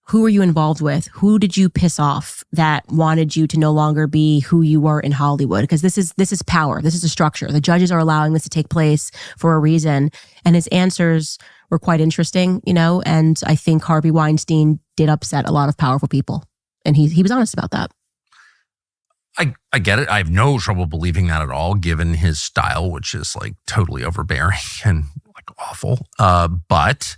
Who were you involved with? Who did you piss off that wanted you to no longer be who you were in Hollywood? Because this is power. This is a structure. The judges are allowing this to take place for a reason. And his answers were quite interesting, and I think Harvey Weinstein did upset a lot of powerful people. And he was honest about that. I get it. I have no trouble believing that at all, given his style, which is like totally overbearing and like awful. But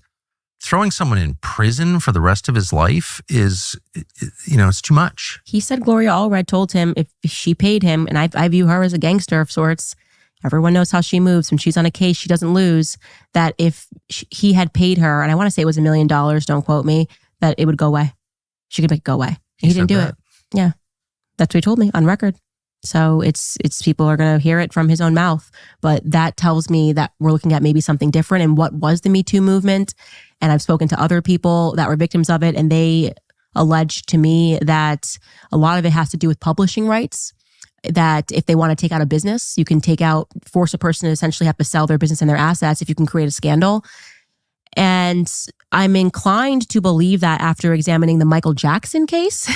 throwing someone in prison for the rest of his life is, it's too much. He said Gloria Allred told him if she paid him, and I view her as a gangster of sorts. Everyone knows how she moves. When she's on a case, she doesn't lose. That if he had paid her, and I want to say it was $1 million, don't quote me, that it would go away. She could make it go away. And he didn't do it. Yeah. That's what he told me on record. So it's people are going to hear it from his own mouth. But that tells me that we're looking at maybe something different. And what was the Me Too movement? And I've spoken to other people that were victims of it, and they alleged to me that a lot of it has to do with publishing rights. That if they want to take out a business, you can force a person to essentially have to sell their business and their assets if you can create a scandal. And I'm inclined to believe that after examining the Michael Jackson case,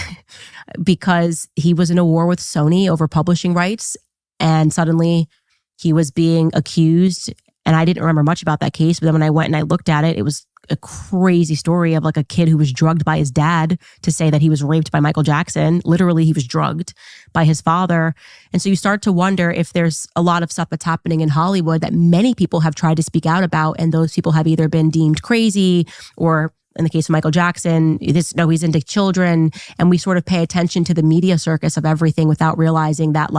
because he was in a war with Sony over publishing rights, and suddenly he was being accused. And I didn't remember much about that case, but then when I went and I looked at it, it was a crazy story of like a kid who was drugged by his dad to say that he was raped by Michael Jackson. Literally, he was drugged by his father. And so you start to wonder if there's a lot of stuff that's happening in Hollywood that many people have tried to speak out about. And those people have either been deemed crazy, or in the case of Michael Jackson, he's into children. And we sort of pay attention to the media circus of everything without realizing that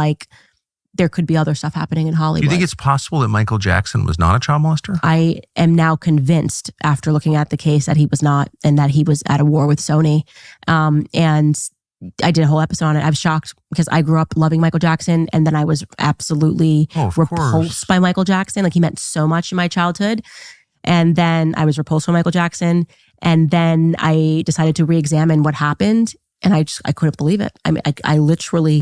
there could be other stuff happening in Hollywood. Do you think it's possible that Michael Jackson was not a child molester? I am now convinced after looking at the case that he was not, and that he was at a war with Sony. And I did a whole episode on it. I was shocked because I grew up loving Michael Jackson, and then I was absolutely repulsed by Michael Jackson. Like, he meant so much in my childhood. And then I was repulsed by Michael Jackson. And then I decided to re-examine what happened. And I couldn't believe it. I mean, I literally